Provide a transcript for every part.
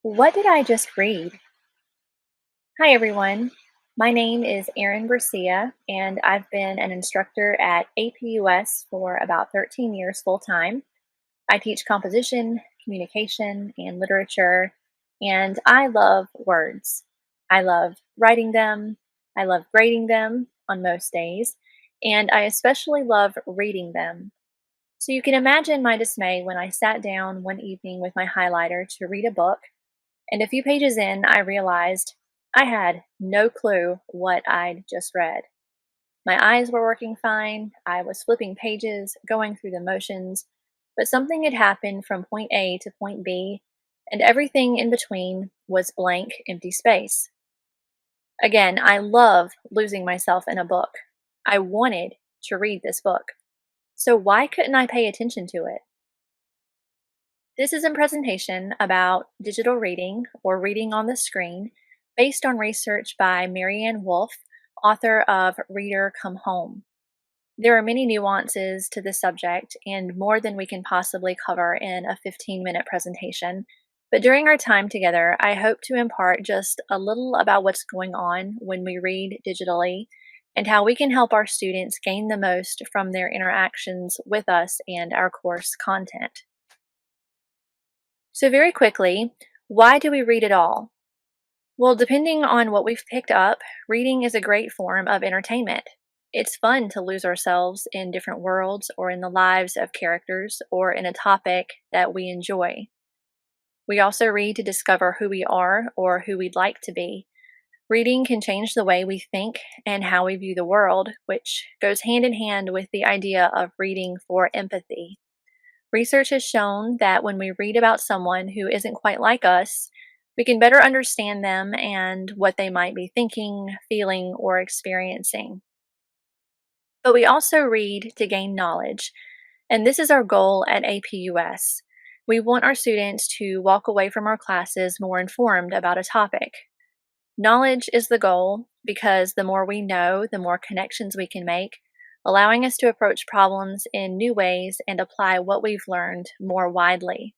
What did I just read? Hi, everyone. My name is Erin Brescia, and I've been an instructor at APUS for about 13 years full time. I teach composition, communication, and literature, and I love words. I love writing them, I love grading them on most days, and I especially love reading them. So you can imagine my dismay when I sat down one evening with my highlighter to read a book. And a few pages in, I realized I had no clue what I'd just read. My eyes were working fine, I was flipping pages, going through the motions, but something had happened from point A to point B, and everything in between was blank, empty space. Again, I love losing myself in a book. I wanted to read this book. So why couldn't I pay attention to it? This is a presentation about digital reading or reading on the screen based on research by MaryAnne Wolf, author of Reader Come Home. There are many nuances to this subject and more than we can possibly cover in a 15-minute presentation. But during our time together, I hope to impart just a little about what's going on when we read digitally and how we can help our students gain the most from their interactions with us and our course content. So very quickly, why do we read at all? Well, depending on what we've picked up, reading is a great form of entertainment. It's fun to lose ourselves in different worlds or in the lives of characters or in a topic that we enjoy. We also read to discover who we are or who we'd like to be. Reading can change the way we think and how we view the world, which goes hand in hand with the idea of reading for empathy. Research has shown that when we read about someone who isn't quite like us, we can better understand them and what they might be thinking, feeling, or experiencing. But we also read to gain knowledge, and this is our goal at APUS. We want our students to walk away from our classes more informed about a topic. Knowledge is the goal because the more we know, the more connections we can make, allowing us to approach problems in new ways and apply what we've learned more widely.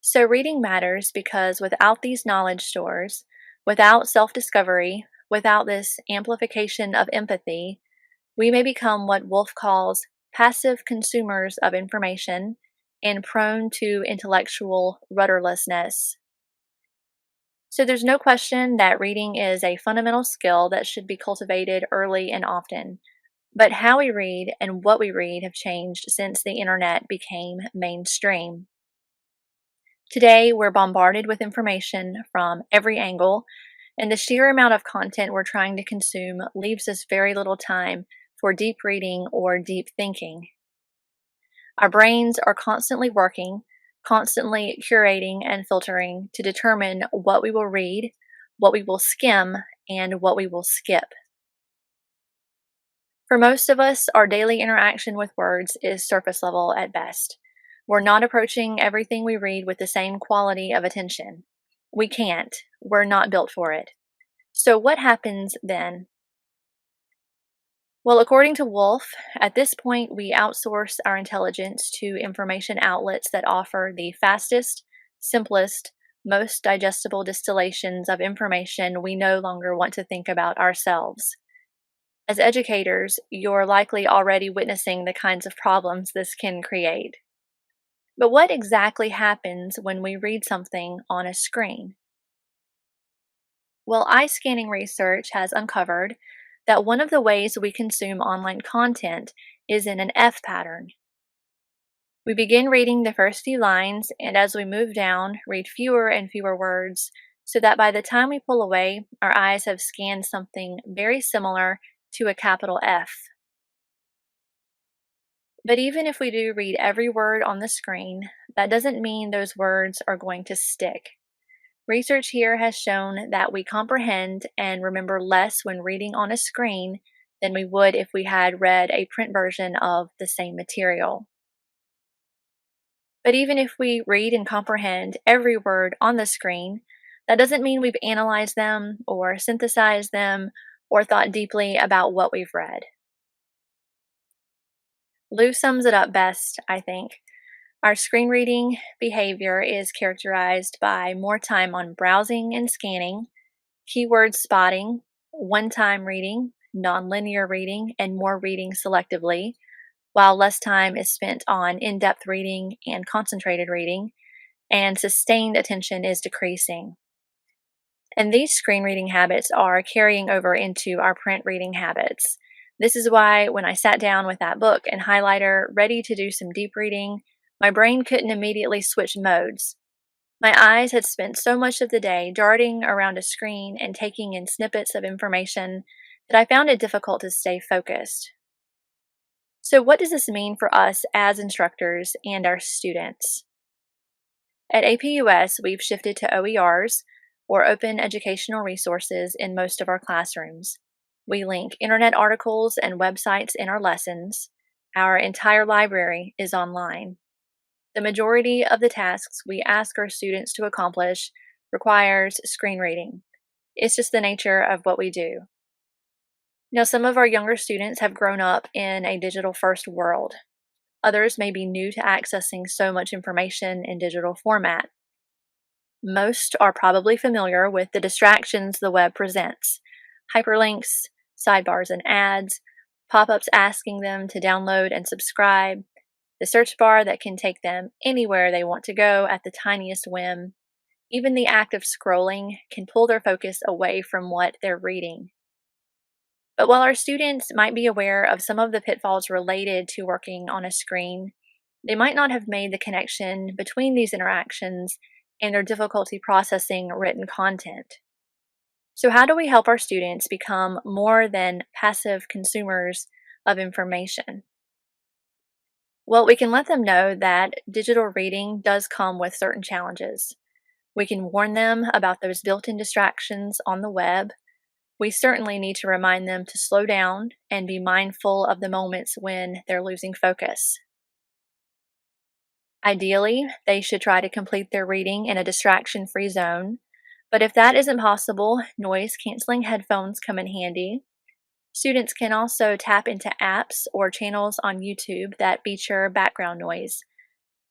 So, reading matters because without these knowledge stores, without self discovery, without this amplification of empathy, we may become what Wolf calls passive consumers of information and prone to intellectual rudderlessness. So, there's no question that reading is a fundamental skill that should be cultivated early and often. But how we read and what we read have changed since the internet became mainstream. Today, we're bombarded with information from every angle, and the sheer amount of content we're trying to consume leaves us very little time for deep reading or deep thinking. Our brains are constantly working, constantly curating and filtering to determine what we will read, what we will skim, and what we will skip. For most of us, our daily interaction with words is surface level at best. We're not approaching everything we read with the same quality of attention. We can't. We're not built for it. So, what happens then? Well, according to Wolf, at this point we outsource our intelligence to information outlets that offer the fastest, simplest, most digestible distillations of information we no longer want to think about ourselves. As educators, you're likely already witnessing the kinds of problems this can create. But what exactly happens when we read something on a screen? Well, eye scanning research has uncovered that one of the ways we consume online content is in an F pattern. We begin reading the first few lines, and as we move down, read fewer and fewer words, so that by the time we pull away, our eyes have scanned something very similar to a capital F. But even if we do read every word on the screen, that doesn't mean those words are going to stick. Research here has shown that we comprehend and remember less when reading on a screen than we would if we had read a print version of the same material. But even if we read and comprehend every word on the screen, that doesn't mean we've analyzed them or synthesized them or thought deeply about what we've read. Lou sums it up best, I think. Our screen reading behavior is characterized by more time on browsing and scanning, keyword spotting, one time reading, nonlinear reading, and more reading selectively, while less time is spent on in depth reading and concentrated reading, and sustained attention is decreasing. And these screen reading habits are carrying over into our print reading habits. This is why when I sat down with that book and highlighter ready to do some deep reading, my brain couldn't immediately switch modes. My eyes had spent so much of the day darting around a screen and taking in snippets of information that I found it difficult to stay focused. So, what does this mean for us as instructors and our students? At APUS, we've shifted to OERs, or open educational resources, in most of our classrooms. We link internet articles and websites in our lessons. Our entire library is online. The majority of the tasks we ask our students to accomplish requires screen reading. It's just the nature of what we do. Now, some of our younger students have grown up in a digital first world. Others may be new to accessing so much information in digital format. Most are probably familiar with the distractions the web presents: hyperlinks, sidebars and ads, pop-ups asking them to download and subscribe, the search bar that can take them anywhere they want to go at the tiniest whim. Even the act of scrolling can pull their focus away from what they're reading. But while our students might be aware of some of the pitfalls related to working on a screen, they might not have made the connection between these interactions and their difficulty processing written content. So, how do we help our students become more than passive consumers of information? Well, we can let them know that digital reading does come with certain challenges. We can warn them about those built in distractions on the web. We certainly need to remind them to slow down and be mindful of the moments when they're losing focus. Ideally, they should try to complete their reading in a distraction free zone, but if that isn't possible, noise canceling headphones come in handy. Students can also tap into apps or channels on YouTube that feature background noise.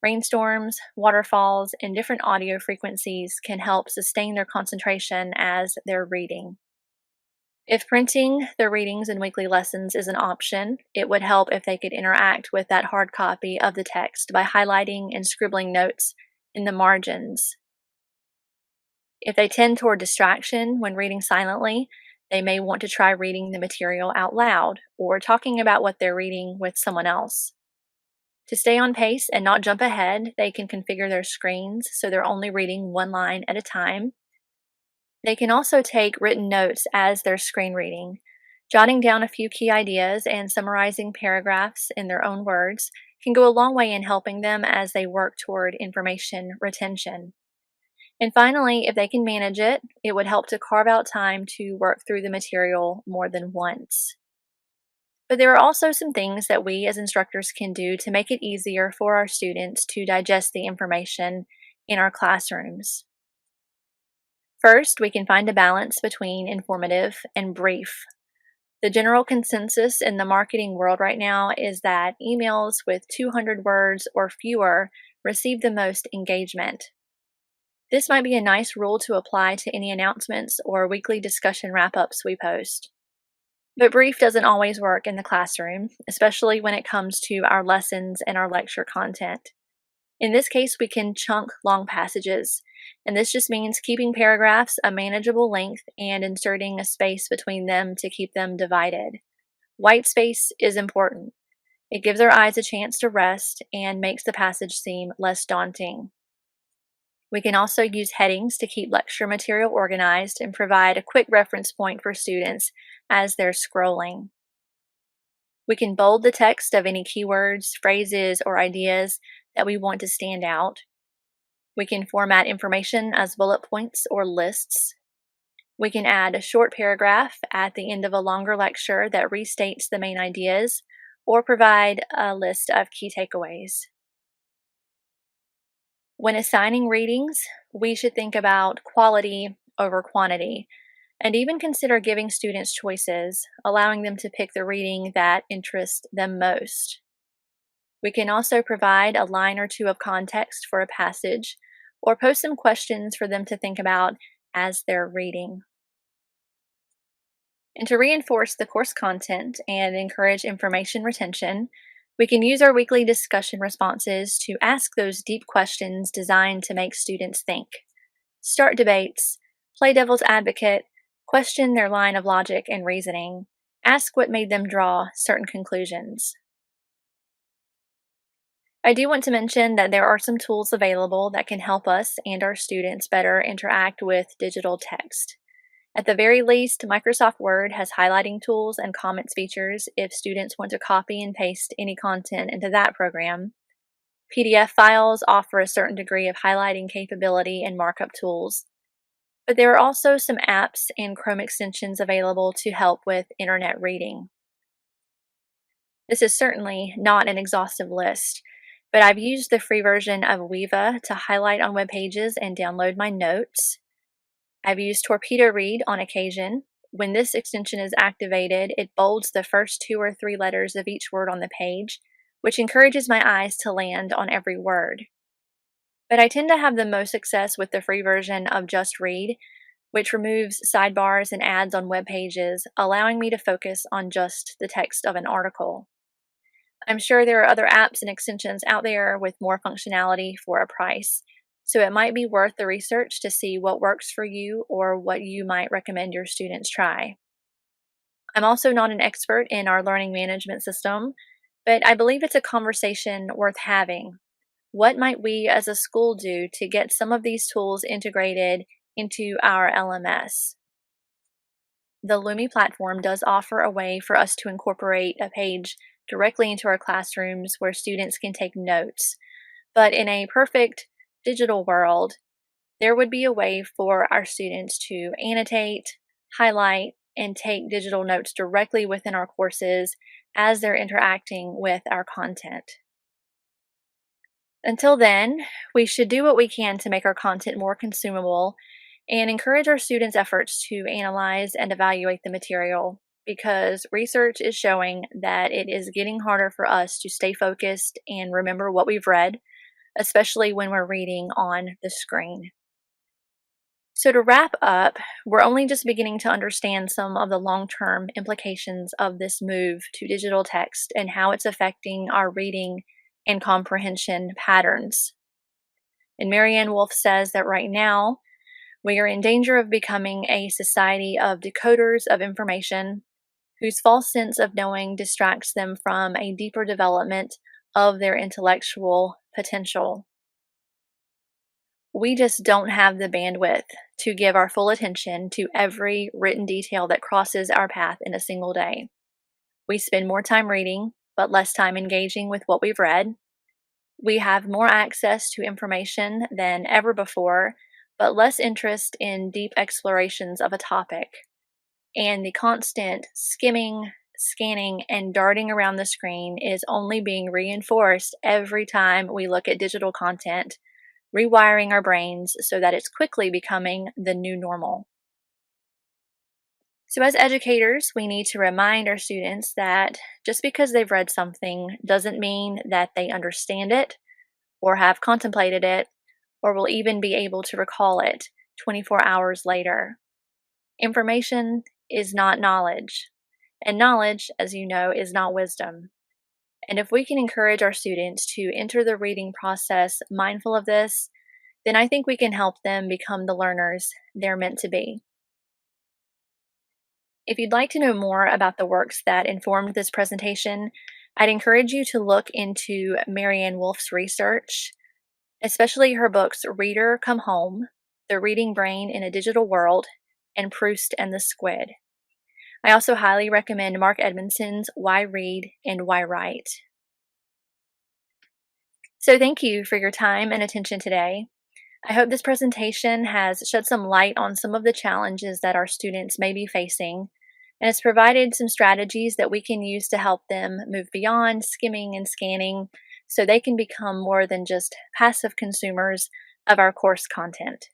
Rainstorms, waterfalls, and different audio frequencies can help sustain their concentration as they're reading. If printing their readings in weekly lessons is an option, it would help if they could interact with that hard copy of the text by highlighting and scribbling notes in the margins. If they tend toward distraction when reading silently, they may want to try reading the material out loud or talking about what they're reading with someone else. To stay on pace and not jump ahead, they can configure their screens so they're only reading one line at a time. They can also take written notes as they're screen reading. Jotting down a few key ideas and summarizing paragraphs in their own words can go a long way in helping them as they work toward information retention. And finally, if they can manage it, it would help to carve out time to work through the material more than once. But there are also some things that we as instructors can do to make it easier for our students to digest the information in our classrooms. First, we can find a balance between informative and brief. The general consensus in the marketing world right now is that emails with 200 words or fewer receive the most engagement. This might be a nice rule to apply to any announcements or weekly discussion wrap-ups we post. But brief doesn't always work in the classroom, especially when it comes to our lessons and our lecture content. In this case, we can chunk long passages, and this just means keeping paragraphs a manageable length and inserting a space between them to keep them divided. White space is important. It gives our eyes a chance to rest and makes the passage seem less daunting. We can also use headings to keep lecture material organized and provide a quick reference point for students as they're scrolling. We can bold the text of any keywords, phrases, or ideas that we want to stand out. We can format information as bullet points or lists. We can add a short paragraph at the end of a longer lecture that restates the main ideas, or provide a list of key takeaways. When assigning readings, we should think about quality over quantity, and even consider giving students choices, allowing them to pick the reading that interests them most. We can also provide a line or two of context for a passage or post some questions for them to think about as they're reading. And to reinforce the course content and encourage information retention, we can use our weekly discussion responses to ask those deep questions designed to make students think. Start debates, play devil's advocate, question their line of logic and reasoning, ask what made them draw certain conclusions. I do want to mention that there are some tools available that can help us and our students better interact with digital text. At the very least, Microsoft Word has highlighting tools and comments features if students want to copy and paste any content into that program. PDF files offer a certain degree of highlighting capability and markup tools. But there are also some apps and Chrome extensions available to help with internet reading. This is certainly not an exhaustive list, but I've used the free version of Weava to highlight on web pages and download my notes. I've used Torpedo Read on occasion. When this extension is activated, it bolds the first 2 or 3 letters of each word on the page, which encourages my eyes to land on every word. But I tend to have the most success with the free version of Just Read, which removes sidebars and ads on web pages, allowing me to focus on just the text of an article. I'm sure there are other apps and extensions out there with more functionality for a price, so it might be worth the research to see what works for you or what you might recommend your students try. I'm also not an expert in our learning management system, but I believe it's a conversation worth having. What might we as a school do to get some of these tools integrated into our LMS? The Lumi platform does offer a way for us to incorporate a page directly into our classrooms where students can take notes. But in a perfect digital world, there would be a way for our students to annotate, highlight, and take digital notes directly within our courses as they're interacting with our content. Until then, we should do what we can to make our content more consumable and encourage our students' efforts to analyze and evaluate the material, because research is showing that it is getting harder for us to stay focused and remember what we've read, especially when we're reading on the screen. So to wrap up, we're only just beginning to understand some of the long-term implications of this move to digital text and how it's affecting our reading and comprehension patterns. And MaryAnne Wolf says that right now, we are in danger of becoming a society of decoders of information whose false sense of knowing distracts them from a deeper development of their intellectual potential. We just don't have the bandwidth to give our full attention to every written detail that crosses our path in a single day. We spend more time reading, but less time engaging with what we've read. We have more access to information than ever before, but less interest in deep explorations of a topic. And the constant skimming, scanning, and darting around the screen is only being reinforced every time we look at digital content, rewiring our brains so that it's quickly becoming the new normal. So as educators, we need to remind our students that just because they've read something doesn't mean that they understand it or have contemplated it or will even be able to recall it 24 hours later. Information is not knowledge, and knowledge, as you know, is not wisdom. And if we can encourage our students to enter the reading process mindful of this, then I think we can help them become the learners they're meant to be. If you'd like to know more about the works that informed this presentation, I'd encourage you to look into MaryAnne Wolf's research, especially her books Reader Come Home, The Reading Brain in a Digital World, and Proust and the Squid. I also highly recommend Mark Edmondson's Why Read and Why Write. So thank you for your time and attention today. I hope this presentation has shed some light on some of the challenges that our students may be facing, and has provided some strategies that we can use to help them move beyond skimming and scanning so they can become more than just passive consumers of our course content.